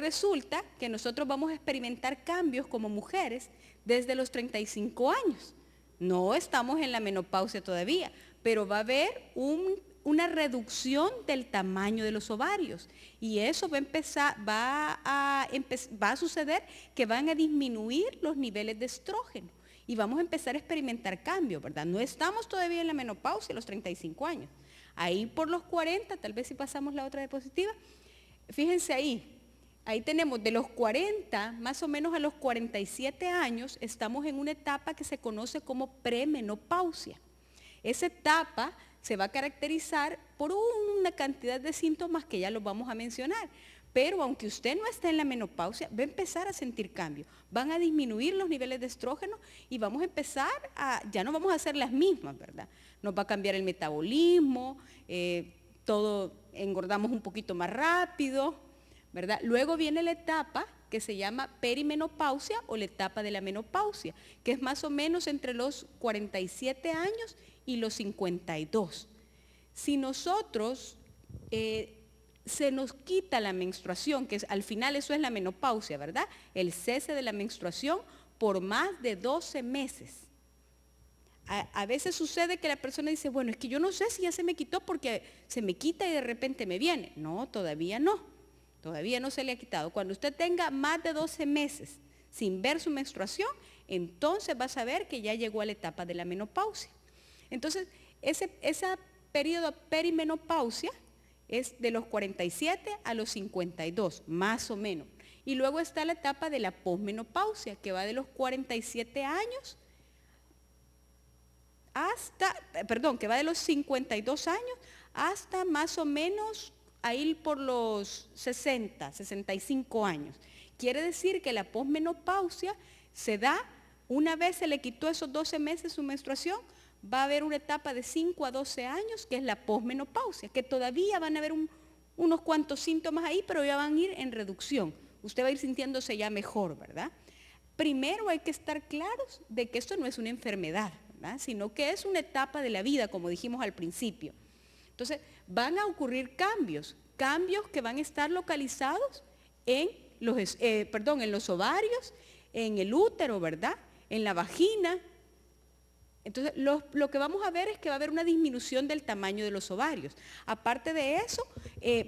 resulta que nosotros vamos a experimentar cambios como mujeres desde los 35 años. No estamos en la menopausia todavía, pero va a haber una reducción del tamaño de los ovarios y eso va a suceder que van a disminuir los niveles de estrógeno y vamos a empezar a experimentar cambios, ¿verdad? No estamos todavía en la menopausia a los 35 años. Ahí por los 40, tal vez si pasamos la otra diapositiva, fíjense ahí tenemos de los 40 más o menos a los 47 años, estamos en una etapa que se conoce como premenopausia. Esa etapa se va a caracterizar por una cantidad de síntomas que ya los vamos a mencionar. Pero aunque usted no esté en la menopausia, va a empezar a sentir cambios. Van a disminuir los niveles de estrógeno y vamos a empezar ya no vamos a ser las mismas, ¿verdad? Nos va a cambiar el metabolismo, todo engordamos un poquito más rápido, ¿verdad? Luego viene la etapa que se llama perimenopausia o la etapa de la menopausia, que es más o menos entre los 47 años y los 52. Si nosotros se nos quita la menstruación, que al final eso es la menopausia, ¿verdad? El cese de la menstruación por más de 12 meses. A veces sucede que la persona dice, bueno, es que yo no sé si ya se me quitó porque se me quita y de repente me viene. No, todavía no. Todavía no se le ha quitado. Cuando usted tenga más de 12 meses sin ver su menstruación, entonces va a saber que ya llegó a la etapa de la menopausia. Entonces, ese periodo perimenopausia es de los 47 a los 52, más o menos. Y luego está la etapa de la posmenopausia, que va de los 47 años que va de los 52 años hasta más o menos a ir por los 60, 65 años. Quiere decir que la posmenopausia se da, una vez se le quitó esos 12 meses su menstruación, va a haber una etapa de 5 a 12 años, que es la posmenopausia, que todavía van a haber unos cuantos síntomas ahí, pero ya van a ir en reducción. Usted va a ir sintiéndose ya mejor, ¿verdad? Primero hay que estar claros de que esto no es una enfermedad, ¿verdad? Sino que es una etapa de la vida, como dijimos al principio. Entonces, van a ocurrir cambios que van a estar localizados en los ovarios, en el útero, ¿verdad? En la vagina. Entonces, lo que vamos a ver es que va a haber una disminución del tamaño de los ovarios. Aparte de eso,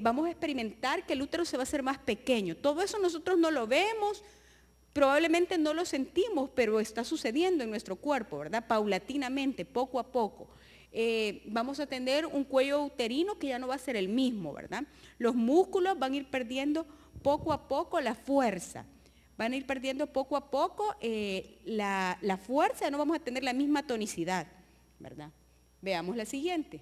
vamos a experimentar que el útero se va a hacer más pequeño. Todo eso nosotros no lo vemos, probablemente no lo sentimos, pero está sucediendo en nuestro cuerpo, ¿verdad? Paulatinamente, poco a poco. Vamos a tener un cuello uterino que ya no va a ser el mismo, ¿verdad? Los músculos van a ir perdiendo poco a poco la fuerza. Van a ir perdiendo poco a poco la fuerza, no vamos a tener la misma tonicidad, ¿verdad? Veamos la siguiente.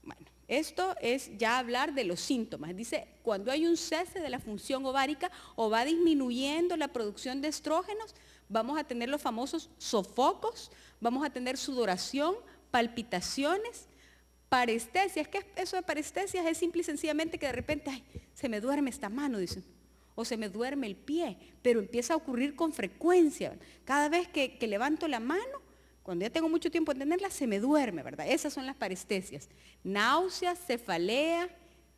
Bueno, esto es ya hablar de los síntomas. Dice, cuando hay un cese de la función ovárica o va disminuyendo la producción de estrógenos, vamos a tener los famosos sofocos, vamos a tener sudoración, palpitaciones, parestesias. ¿Qué es eso de parestesias? Es simple y sencillamente que de repente, ay, se me duerme esta mano, dicen, o se me duerme el pie, pero empieza a ocurrir con frecuencia. Cada vez que levanto la mano, cuando ya tengo mucho tiempo en tenerla, se me duerme, ¿verdad? Esas son las parestesias. Náuseas, cefalea,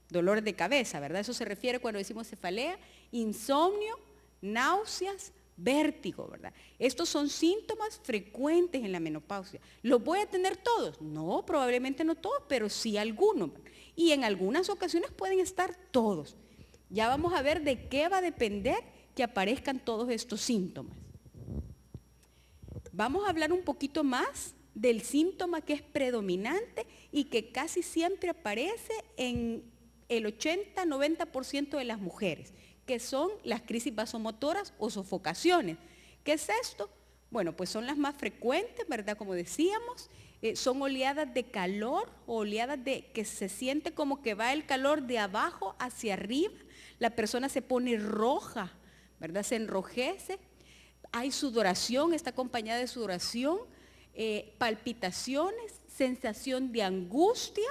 dolores de cabeza, ¿verdad? Eso se refiere cuando decimos cefalea, insomnio, náuseas, vértigo, ¿verdad? Estos son síntomas frecuentes en la menopausia. ¿Los voy a tener todos? No, probablemente no todos, pero sí algunos. Y en algunas ocasiones pueden estar todos. Ya vamos a ver de qué va a depender que aparezcan todos estos síntomas. Vamos a hablar un poquito más del síntoma que es predominante y que casi siempre aparece en el 80-90% de las mujeres, que son las crisis vasomotoras o sofocaciones. ¿Qué es esto? Bueno, pues son las más frecuentes, ¿verdad? Como decíamos, son oleadas de calor, o oleadas de que se siente como que va el calor de abajo hacia arriba, la persona se pone roja, ¿verdad? Se enrojece, hay sudoración, está acompañada de sudoración, palpitaciones, sensación de angustia,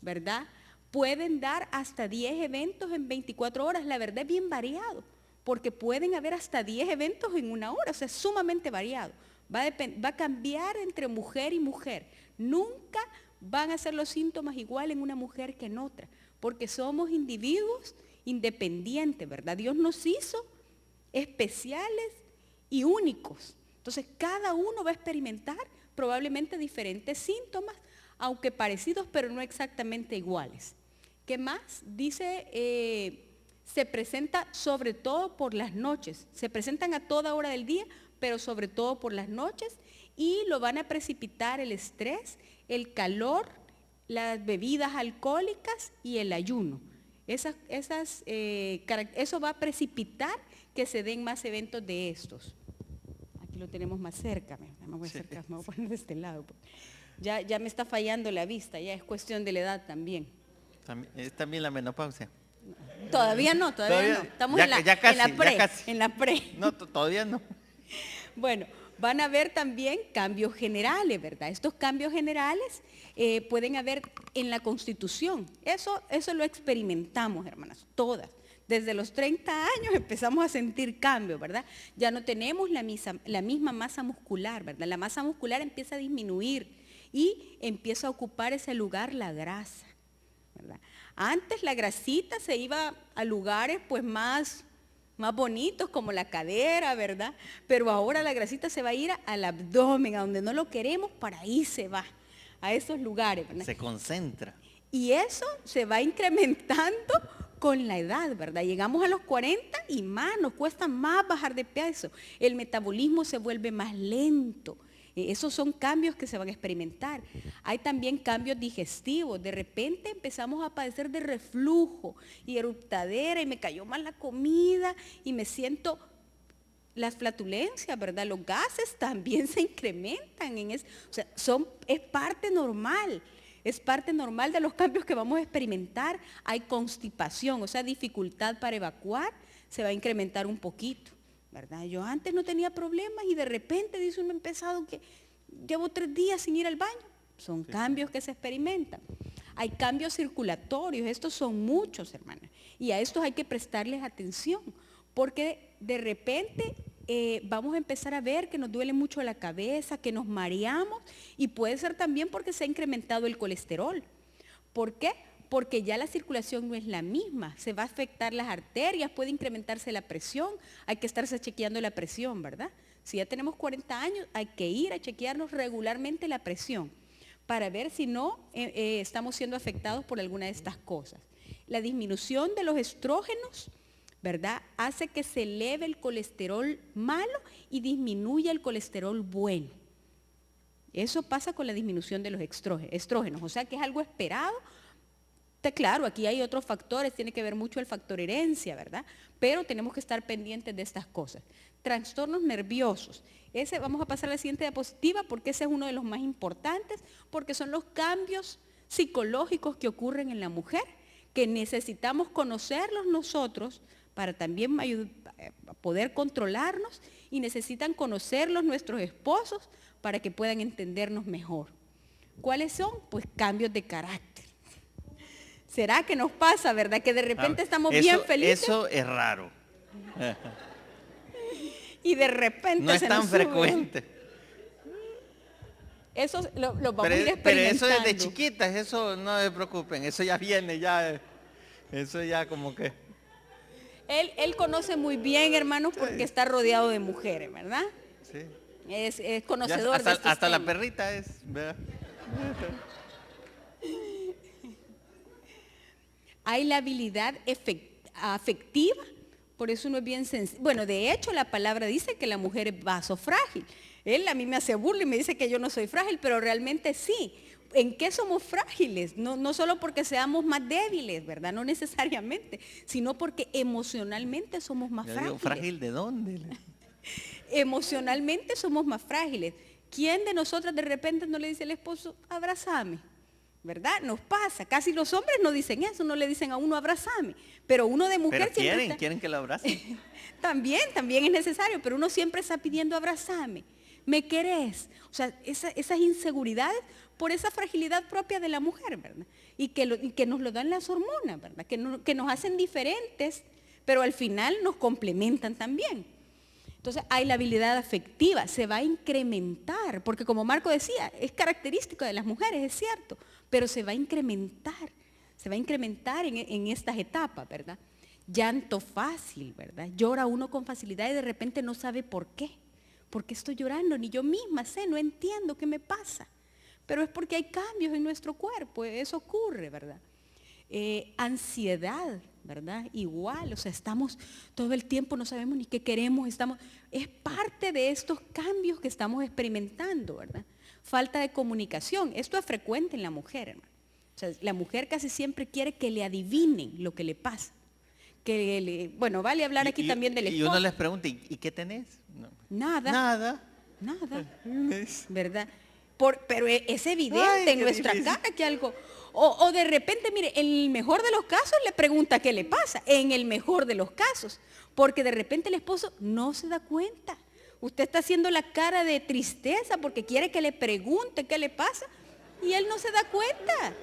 ¿verdad? Pueden dar hasta 10 eventos en 24 horas, la verdad es bien variado, porque pueden haber hasta 10 eventos en una hora, o sea, es sumamente variado. Va a cambiar entre mujer y mujer. Nunca van a ser los síntomas igual en una mujer que en otra, porque somos individuos independientes, ¿verdad? Dios nos hizo especiales y únicos. Entonces, cada uno va a experimentar probablemente diferentes síntomas, aunque parecidos, pero no exactamente iguales. ¿Qué más? Dice, se presenta sobre todo por las noches. Se presentan a toda hora del día, pero sobre todo por las noches, y lo van a precipitar el estrés, el calor, las bebidas alcohólicas y el ayuno. Eso va a precipitar que se den más eventos de estos. Aquí lo tenemos más cerca, me voy a poner de este lado. Ya me está fallando la vista, ya es cuestión de la edad también. ¿Es también la menopausia? Todavía no. Estamos en la pre. No, todavía no. Bueno, van a haber también cambios generales, ¿verdad? Estos cambios generales pueden haber en la Constitución. Eso lo experimentamos, hermanas, todas. Desde los 30 años empezamos a sentir cambios, ¿verdad? Ya no tenemos la misma masa muscular, ¿verdad? La masa muscular empieza a disminuir y empieza a ocupar ese lugar la grasa, ¿verdad? Antes la grasita se iba a lugares pues más bonitos como la cadera, ¿verdad? Pero ahora la grasita se va a ir al abdomen, a donde no lo queremos, para ahí se va, a esos lugares, ¿verdad? Se concentra. Y eso se va incrementando con la edad, ¿verdad? Llegamos a los 40 y más, nos cuesta más bajar de peso. El metabolismo se vuelve más lento. Esos son cambios que se van a experimentar. Hay también cambios digestivos. De repente empezamos a padecer de reflujo y eruptadera y me cayó mal la comida y me siento las flatulencias, ¿verdad? Los gases también se incrementan. O sea, es parte normal. Es parte normal de los cambios que vamos a experimentar. Hay constipación, o sea, dificultad para evacuar, se va a incrementar un poquito, ¿verdad? Yo antes no tenía problemas y de repente dice uno empezado que llevo 3 días sin ir al baño. Son cambios que se experimentan. Hay cambios circulatorios, estos son muchos, hermanas, y a estos hay que prestarles atención, porque de repente vamos a empezar a ver que nos duele mucho la cabeza, que nos mareamos, y puede ser también porque se ha incrementado el colesterol. ¿Por qué? Porque ya la circulación no es la misma, se va a afectar las arterias, puede incrementarse la presión, hay que estarse chequeando la presión, ¿verdad? Si ya tenemos 40 años, hay que ir a chequearnos regularmente la presión para ver si no estamos siendo afectados por alguna de estas cosas. La disminución de los estrógenos, ¿verdad?, hace que se eleve el colesterol malo y disminuya el colesterol bueno. Eso pasa con la disminución de los estrógenos, o sea que es algo esperado. Claro, aquí hay otros factores, tiene que ver mucho el factor herencia, ¿verdad? Pero tenemos que estar pendientes de estas cosas. Trastornos nerviosos. Vamos a pasar a la siguiente diapositiva porque ese es uno de los más importantes, porque son los cambios psicológicos que ocurren en la mujer, que necesitamos conocerlos nosotros para también poder controlarnos, y necesitan conocerlos nuestros esposos para que puedan entendernos mejor. ¿Cuáles son? Pues cambios de carácter. ¿Será que nos pasa, verdad? Que de repente estamos bien felices. Eso es raro. Y de repente no es tan frecuente. Eso lo vamos a ir experimentando. Pero eso desde chiquitas, eso no se preocupen, eso ya viene, eso ya como que... Él conoce muy bien, hermanos, porque está rodeado de mujeres, ¿verdad? Sí. Es conocedor de estos hasta temas. la perrita es, ¿verdad? Hay la habilidad afectiva, por eso uno es bien sensible. Bueno, de hecho la palabra dice que la mujer es vaso frágil. Él a mí me hace burla y me dice que yo no soy frágil, pero realmente sí. ¿En qué somos frágiles? No solo porque seamos más débiles, ¿verdad? No necesariamente, sino porque emocionalmente somos más frágiles. Digo, ¿frágil de dónde? Emocionalmente somos más frágiles. ¿Quién de nosotras de repente no le dice al esposo, abrázame? ¿Verdad? Nos pasa. Casi los hombres no dicen eso, no le dicen a uno, abrázame. Pero uno de mujer pero siempre quieren que lo abracen. También es necesario, pero uno siempre está pidiendo abrázame. ¿Me querés? O sea, esas inseguridades por esa fragilidad propia de la mujer, ¿verdad? Y que nos lo dan las hormonas, ¿verdad? Que nos hacen diferentes, pero al final nos complementan también. Entonces hay la habilidad afectiva, se va a incrementar, porque como Marco decía, es característico de las mujeres, es cierto, pero se va a incrementar, se va a incrementar en estas etapas, ¿verdad? Llanto fácil, ¿verdad? Llora uno con facilidad y de repente no sabe por qué. ¿Por qué estoy llorando? Ni yo misma sé, no entiendo qué me pasa. Pero es porque hay cambios en nuestro cuerpo, eso ocurre, ¿verdad? Ansiedad, ¿verdad? Igual, o sea, estamos todo el tiempo, no sabemos ni qué queremos, es parte de estos cambios que estamos experimentando, ¿verdad? Falta de comunicación, esto es frecuente en la mujer, hermano. O sea, la mujer casi siempre quiere que le adivinen lo que le pasa. Bueno, vale hablar aquí también del esposo. Y uno les pregunta, ¿y qué tenés? No. Nada, ¿verdad? Pero es evidente en nuestra cara que algo, o de repente, mire, en el mejor de los casos le pregunta qué le pasa, en el mejor de los casos, porque de repente el esposo no se da cuenta. Usted está haciendo la cara de tristeza porque quiere que le pregunte qué le pasa y él no se da cuenta.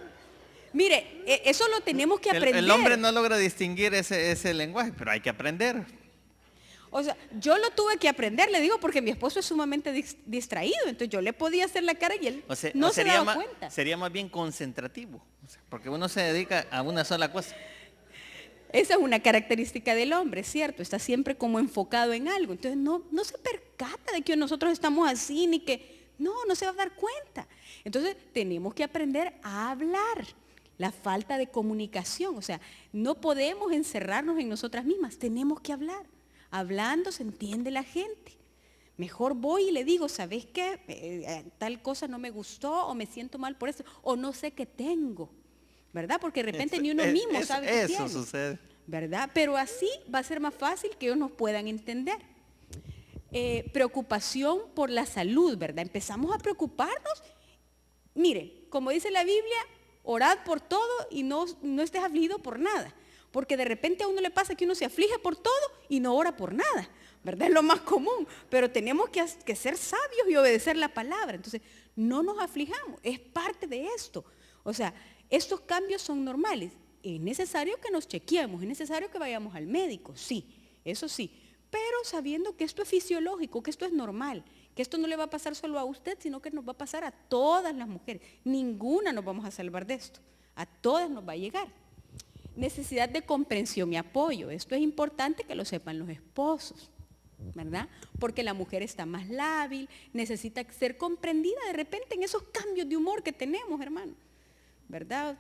Mire, eso lo tenemos que aprender. El hombre no logra distinguir ese lenguaje, pero hay que aprender. O sea, yo lo tuve que aprender, le digo, porque mi esposo es sumamente distraído, entonces yo le podía hacer la cara y él no se daba cuenta. Sería más bien concentrativo, porque uno se dedica a una sola cosa. Esa es una característica del hombre, ¿cierto? Está siempre como enfocado en algo, entonces no se percata de que nosotros estamos así, ni que, no se va a dar cuenta. Entonces tenemos que aprender a hablar. La falta de comunicación, o sea, no podemos encerrarnos en nosotras mismas, tenemos que hablar. Hablando se entiende la gente. Mejor voy y le digo, ¿sabes qué? Tal cosa no me gustó o me siento mal por eso o no sé qué tengo, ¿verdad? Porque de repente ni uno mismo sabe qué tiene. Eso sucede. ¿Verdad? Pero así va a ser más fácil que ellos nos puedan entender. Preocupación por la salud, ¿verdad? Empezamos a preocuparnos. Mire, como dice la Biblia, orad por todo y no estés afligido por nada. Porque de repente a uno le pasa que uno se aflige por todo y no ora por nada, ¿verdad? Es lo más común, pero tenemos que ser sabios y obedecer la palabra. Entonces, no nos aflijamos, es parte de esto. O sea, estos cambios son normales. Es necesario que nos chequeemos, es necesario que vayamos al médico, sí, eso sí. Pero sabiendo que esto es fisiológico, que esto es normal, que esto no le va a pasar solo a usted, sino que nos va a pasar a todas las mujeres. Ninguna nos vamos a salvar de esto, a todas nos va a llegar. Necesidad de comprensión y apoyo. Esto es importante que lo sepan los esposos, ¿verdad? Porque la mujer está más lábil, necesita ser comprendida de repente en esos cambios de humor que tenemos, hermano, ¿verdad?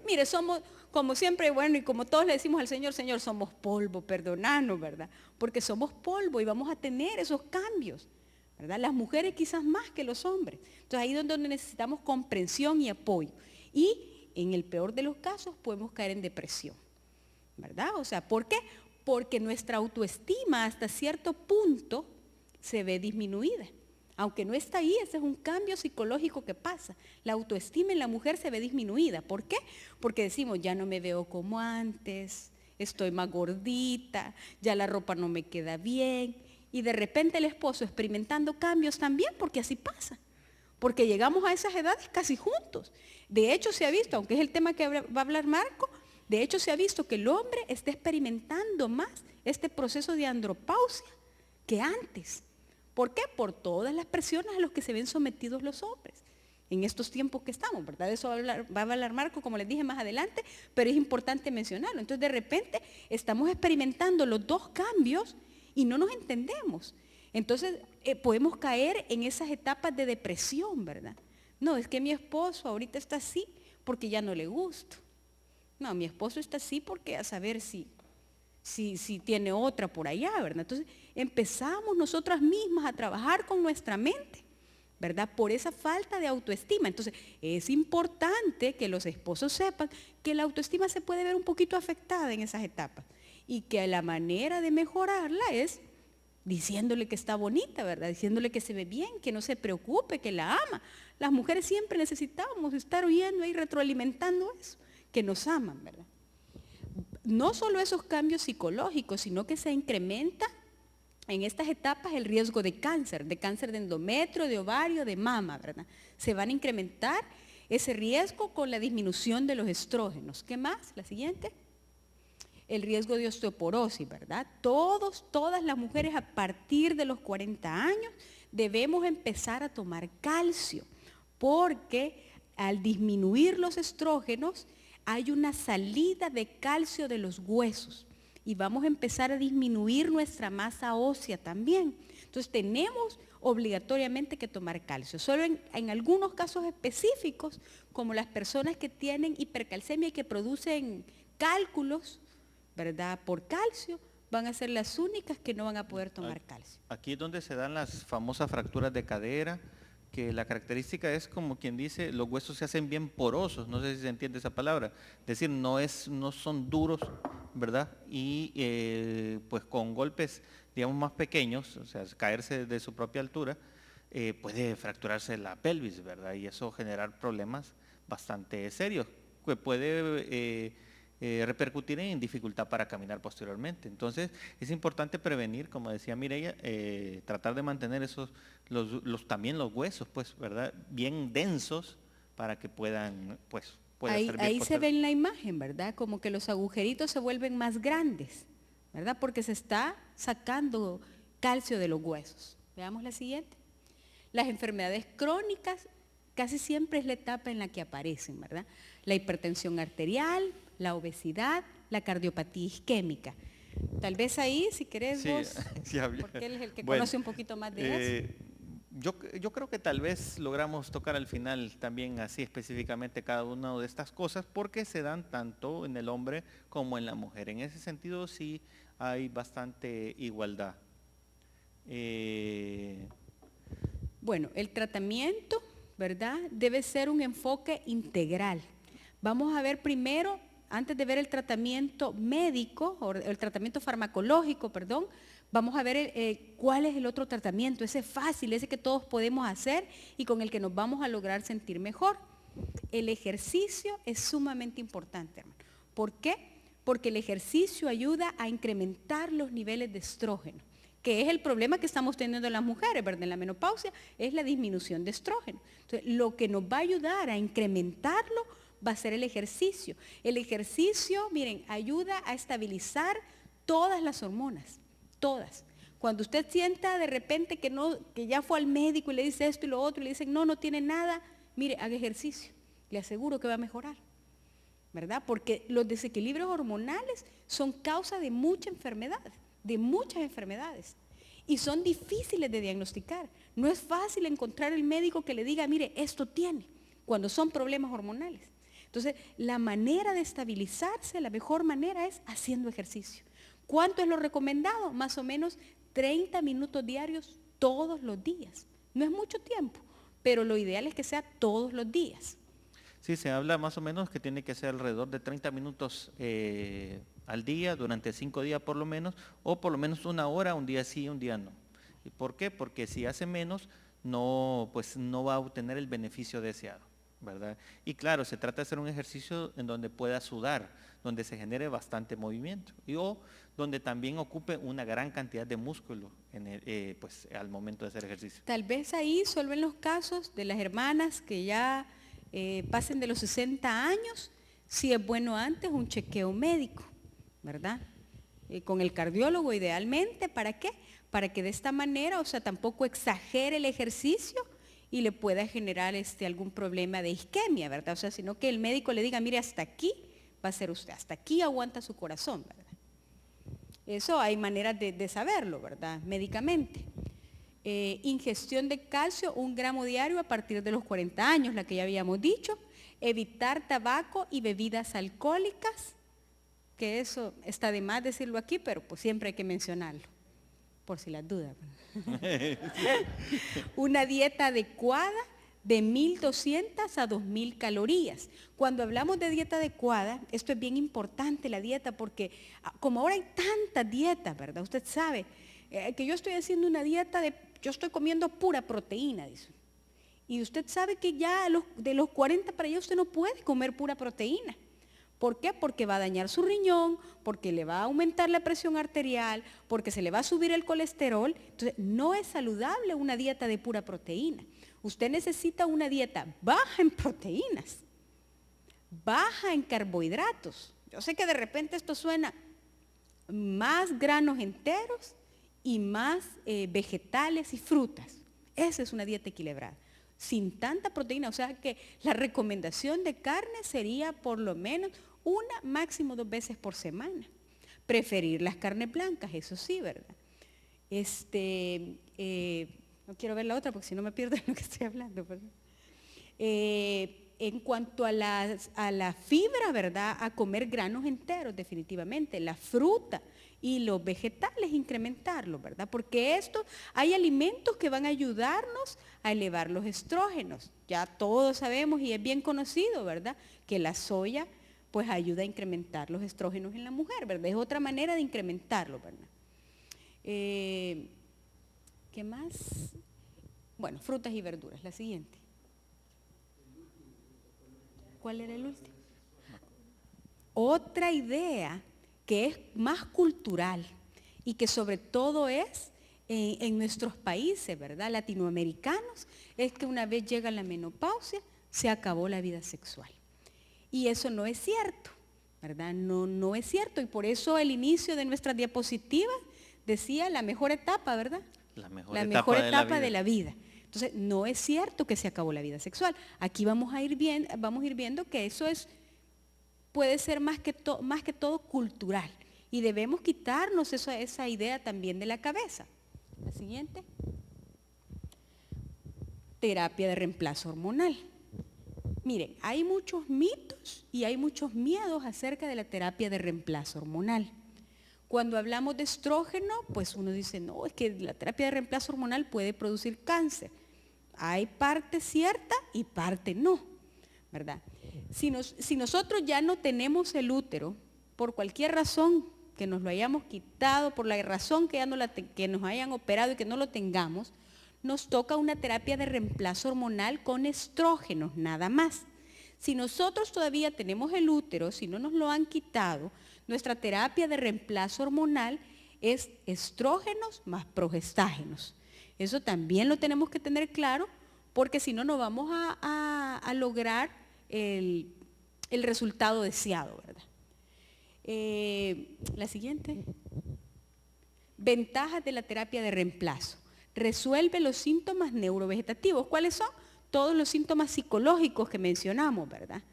Mire, somos, como siempre, bueno, y como todos le decimos al Señor, Señor, somos polvo, perdonanos, ¿verdad? Porque somos polvo y vamos a tener esos cambios, ¿verdad? Las mujeres quizás más que los hombres. Entonces ahí es donde necesitamos comprensión y apoyo. Y en el peor de los casos podemos caer en depresión, ¿verdad? O sea, ¿por qué? Porque nuestra autoestima hasta cierto punto se ve disminuida. Aunque no está ahí, ese es un cambio psicológico que pasa. La autoestima en la mujer se ve disminuida. ¿Por qué? Porque decimos, ya no me veo como antes, estoy más gordita, ya la ropa no me queda bien. Y de repente el esposo experimentando cambios también, porque así pasa. Porque llegamos a esas edades casi juntos. De hecho se ha visto, aunque es el tema que va a hablar Marco, de hecho se ha visto que el hombre está experimentando más este proceso de andropausia que antes. ¿Por qué? Por todas las presiones a las que se ven sometidos los hombres en estos tiempos que estamos, ¿verdad? De eso va a hablar Marco, como les dije más adelante, pero es importante mencionarlo. Entonces de repente estamos experimentando los dos cambios y no nos entendemos. Entonces podemos caer en esas etapas de depresión, ¿verdad? No, es que mi esposo ahorita está así porque ya no le gusto. No, mi esposo está así porque a saber si tiene otra por allá, ¿verdad? Entonces empezamos nosotras mismas a trabajar con nuestra mente, ¿verdad? Por esa falta de autoestima. Entonces es importante que los esposos sepan que la autoestima se puede ver un poquito afectada en esas etapas y que la manera de mejorarla es diciéndole que está bonita, ¿verdad? Diciéndole que se ve bien, que no se preocupe, que la ama. Las mujeres siempre necesitamos estar oyendo y retroalimentando eso, que nos aman, ¿verdad? No solo esos cambios psicológicos, sino que se incrementa en estas etapas el riesgo de cáncer de endometrio, de ovario, de mama, ¿verdad? Se van a incrementar ese riesgo con la disminución de los estrógenos. ¿Qué más? La siguiente. El riesgo de osteoporosis, ¿verdad? Todas las mujeres a partir de los 40 años debemos empezar a tomar calcio, porque al disminuir los estrógenos hay una salida de calcio de los huesos y vamos a empezar a disminuir nuestra masa ósea también. Entonces tenemos obligatoriamente que tomar calcio. Solo en algunos casos específicos, como las personas que tienen hipercalcemia y que producen cálculos, ¿verdad?, por calcio, van a ser las únicas que no van a poder tomar calcio. Aquí es donde se dan las famosas fracturas de cadera, que la característica es como quien dice, los huesos se hacen bien porosos, no sé si se entiende esa palabra, es decir, no son duros, ¿verdad? Y pues con golpes, digamos, más pequeños, o sea, caerse de su propia altura, puede fracturarse la pelvis, ¿verdad? Y eso generar problemas bastante serios, que puede repercutir en dificultad para caminar posteriormente. Entonces, es importante prevenir, como decía Mireya, tratar de mantener también los huesos, pues, ¿verdad?, bien densos para que puedan, pues, ahí se ve en la imagen, ¿verdad?, como que los agujeritos se vuelven más grandes, ¿verdad?, porque se está sacando calcio de los huesos. Veamos la siguiente. Las enfermedades crónicas casi siempre es la etapa en la que aparecen, ¿verdad? La hipertensión arterial, la obesidad, la cardiopatía isquémica. Tal vez ahí, si querés vos, porque él es el que conoce un poquito más de eso. Yo creo que tal vez logramos tocar al final también así específicamente cada una de estas cosas, porque se dan tanto en el hombre como en la mujer. En ese sentido sí hay bastante igualdad. Bueno, el tratamiento, ¿verdad?, debe ser un enfoque integral. Vamos a ver primero, antes de ver el tratamiento médico, o el tratamiento farmacológico, perdón, vamos a ver cuál es el otro tratamiento, ese fácil, ese que todos podemos hacer y con el que nos vamos a lograr sentir mejor. El ejercicio es sumamente importante, hermano. ¿Por qué? Porque el ejercicio ayuda a incrementar los niveles de estrógeno, que es el problema que estamos teniendo las mujeres, ¿verdad?, en la menopausia, es la disminución de estrógeno. Entonces, lo que nos va a ayudar a incrementarlo va a ser el ejercicio. El ejercicio, miren, ayuda a estabilizar todas las hormonas, todas. Cuando usted sienta de repente que ya fue al médico y le dice esto y lo otro, y le dicen no tiene nada, mire, haga ejercicio, le aseguro que va a mejorar, ¿verdad? Porque los desequilibrios hormonales son causa de muchas enfermedades, y son difíciles de diagnosticar. No es fácil encontrar el médico que le diga, mire, esto tiene, cuando son problemas hormonales. Entonces, la manera de estabilizarse, la mejor manera es haciendo ejercicio. ¿Cuánto es lo recomendado? Más o menos 30 minutos diarios todos los días. No es mucho tiempo, pero lo ideal es que sea todos los días. Sí, se habla más o menos que tiene que ser alrededor de 30 minutos al día, durante 5 días por lo menos, o por lo menos 1 hora, un día sí, un día no. ¿Y por qué? Porque si hace menos, no va a obtener el beneficio deseado, ¿verdad? Y claro, se trata de hacer un ejercicio en donde pueda sudar, donde se genere bastante movimiento, o donde también ocupe una gran cantidad de músculo pues, al momento de hacer ejercicio. Tal vez ahí, solo en los casos de las hermanas que ya pasen de los 60 años, sí es bueno antes un chequeo médico, ¿verdad? Con el cardiólogo idealmente, ¿para qué? Para que de esta manera, o sea, tampoco exagere el ejercicio y le pueda generar algún problema de isquemia, ¿verdad? O sea, sino que el médico le diga, mire, hasta aquí va a ser usted, hasta aquí aguanta su corazón, ¿verdad? Eso hay maneras de saberlo, ¿verdad? Médicamente. Ingestión de calcio, 1 gramo diario a partir de los 40 años, la que ya habíamos dicho. Evitar tabaco y bebidas alcohólicas, que eso está de más decirlo aquí, pero pues siempre hay que mencionarlo, por si las dudas. Una dieta adecuada de 1.200 a 2.000 calorías. Cuando hablamos de dieta adecuada, esto es bien importante, la dieta, porque como ahora hay tantas dietas, ¿verdad? Usted sabe que yo estoy haciendo una dieta yo estoy comiendo pura proteína, dice. Y usted sabe que ya de los 40 para allá usted no puede comer pura proteína. ¿Por qué? Porque va a dañar su riñón, porque le va a aumentar la presión arterial, porque se le va a subir el colesterol. Entonces, no es saludable una dieta de pura proteína. Usted necesita una dieta baja en proteínas, baja en carbohidratos. Yo sé que de repente esto suena más granos enteros y más vegetales y frutas. Esa es una dieta equilibrada. sin tanta proteína. O sea que la recomendación de carne sería por lo menos una, máximo 2 veces por semana. Preferir las carnes blancas, eso sí, ¿verdad? No quiero ver la otra porque si no me pierdo en lo que estoy hablando, perdón. En cuanto a la fibra, ¿verdad? A comer granos enteros, definitivamente, la fruta y los vegetales, incrementarlo, ¿verdad? Porque hay alimentos que van a ayudarnos a elevar los estrógenos. Ya todos sabemos y es bien conocido, ¿verdad? Que la soya, pues ayuda a incrementar los estrógenos en la mujer, ¿verdad? Es otra manera de incrementarlo, ¿verdad? ¿Qué más? Bueno, frutas y verduras, la siguiente. ¿Cuál era el último? Otra idea que es más cultural y que sobre todo es en nuestros países, ¿verdad? Latinoamericanos, es que una vez llega la menopausia, se acabó la vida sexual. Y eso no es cierto, ¿verdad? No es cierto. Y por eso el inicio de nuestras diapositivas decía la mejor etapa, ¿verdad? La mejor etapa de la vida. Entonces, no es cierto que se acabó la vida sexual. Aquí vamos a ir viendo que eso puede ser más que todo cultural. Y debemos quitarnos esa idea también de la cabeza. La siguiente. Terapia de reemplazo hormonal. Miren, hay muchos mitos y hay muchos miedos acerca de la terapia de reemplazo hormonal. Cuando hablamos de estrógeno, pues uno dice, no, es que la terapia de reemplazo hormonal puede producir cáncer. Hay parte cierta y parte no, ¿verdad? Si nosotros ya no tenemos el útero, por cualquier razón que nos lo hayamos quitado, por la razón que nos hayan operado y que no lo tengamos, nos toca una terapia de reemplazo hormonal con estrógenos, nada más. Si nosotros todavía tenemos el útero, si no nos lo han quitado, nuestra terapia de reemplazo hormonal es estrógenos más progestágenos. Eso también lo tenemos que tener claro, porque si no, no vamos a lograr el resultado deseado, ¿verdad? La siguiente. Ventajas de la terapia de reemplazo. Resuelve los síntomas neurovegetativos. ¿Cuáles son? Todos los síntomas psicológicos que mencionamos, ¿verdad?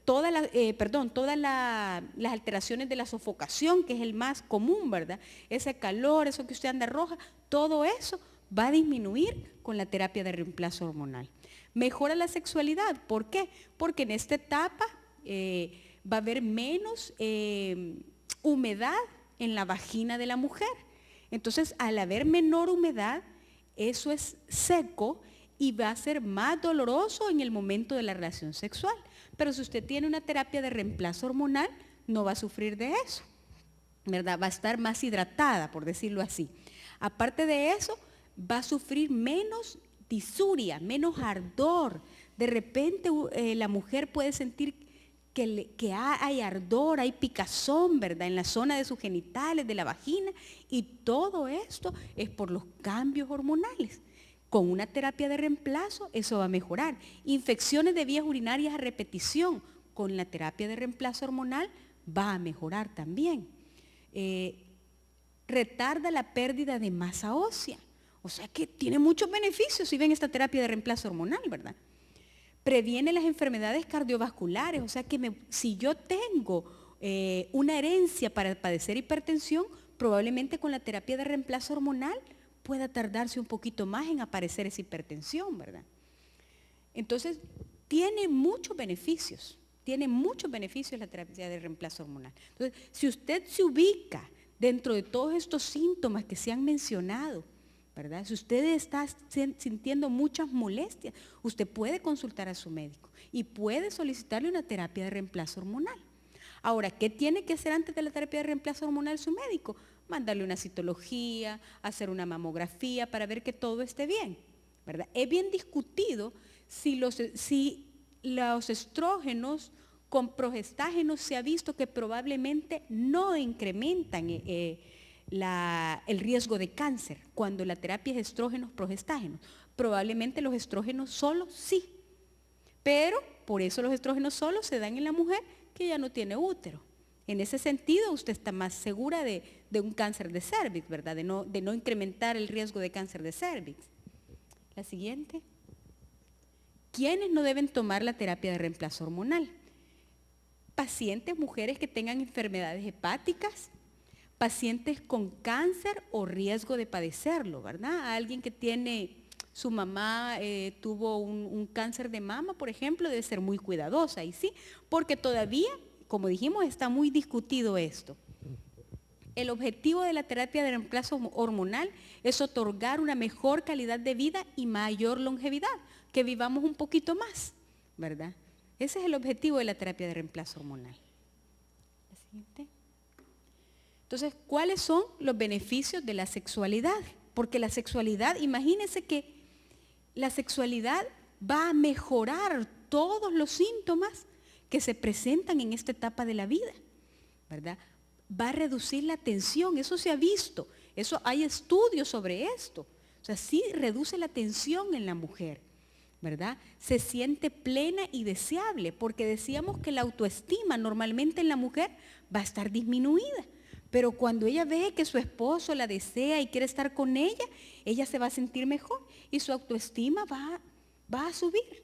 Todas las alteraciones de la sofocación, que es el más común, ¿verdad? Ese calor, eso que usted anda roja, todo eso va a disminuir con la terapia de reemplazo hormonal. Mejora la sexualidad. ¿Por qué? Porque en esta etapa va a haber menos humedad en la vagina de la mujer. Entonces, al haber menor humedad, eso es seco y va a ser más doloroso en el momento de la relación sexual. Pero si usted tiene una terapia de reemplazo hormonal, no va a sufrir de eso, ¿verdad? Va a estar más hidratada, por decirlo así. Aparte de eso, va a sufrir menos disuria, menos ardor. De repente la mujer puede sentir que hay ardor, hay picazón, ¿verdad? En la zona de sus genitales, de la vagina, y todo esto es por los cambios hormonales. Con una terapia de reemplazo eso va a mejorar. Infecciones de vías urinarias a repetición, con la terapia de reemplazo hormonal va a mejorar también. Retarda la pérdida de masa ósea. O sea que tiene muchos beneficios si ven esta terapia de reemplazo hormonal, ¿verdad? Previene las enfermedades cardiovasculares. O sea que si yo tengo una herencia para padecer hipertensión, probablemente con la terapia de reemplazo hormonal pueda tardarse un poquito más en aparecer esa hipertensión, ¿verdad? Entonces, tiene muchos beneficios la terapia de reemplazo hormonal. Entonces, si usted se ubica dentro de todos estos síntomas que se han mencionado, ¿verdad? Si usted está sintiendo muchas molestias, usted puede consultar a su médico y puede solicitarle una terapia de reemplazo hormonal. Ahora, ¿qué tiene que hacer antes de la terapia de reemplazo hormonal su médico? Mandarle una citología, hacer una mamografía para ver que todo esté bien, ¿verdad? Es bien discutido si los estrógenos con progestágenos se ha visto que probablemente no incrementan el riesgo de cáncer cuando la terapia es estrógenos progestágenos. Probablemente los estrógenos solos sí, pero por eso los estrógenos solos se dan en la mujer que ya no tiene útero. En ese sentido, usted está más segura de un cáncer de cérvix, ¿verdad? De no incrementar el riesgo de cáncer de cérvix. La siguiente. ¿Quiénes no deben tomar la terapia de reemplazo hormonal? Pacientes, mujeres que tengan enfermedades hepáticas, pacientes con cáncer o riesgo de padecerlo, ¿verdad? Alguien que tiene, su mamá tuvo un cáncer de mama, por ejemplo, debe ser muy cuidadosa, y sí, porque todavía, como dijimos, está muy discutido esto. El objetivo de la terapia de reemplazo hormonal es otorgar una mejor calidad de vida y mayor longevidad, que vivamos un poquito más, ¿verdad? Ese es el objetivo de la terapia de reemplazo hormonal. La siguiente. Entonces, ¿cuáles son los beneficios de la sexualidad? Porque la sexualidad, imagínense que la sexualidad va a mejorar todos los síntomas que se presentan en esta etapa de la vida, ¿verdad? Va a reducir la tensión, eso se ha visto, eso hay estudios sobre esto. O sea, sí reduce la tensión en la mujer, ¿verdad? Se siente plena y deseable, porque decíamos que la autoestima normalmente en la mujer va a estar disminuida. Pero cuando ella ve que su esposo la desea y quiere estar con ella se va a sentir mejor y su autoestima va a subir.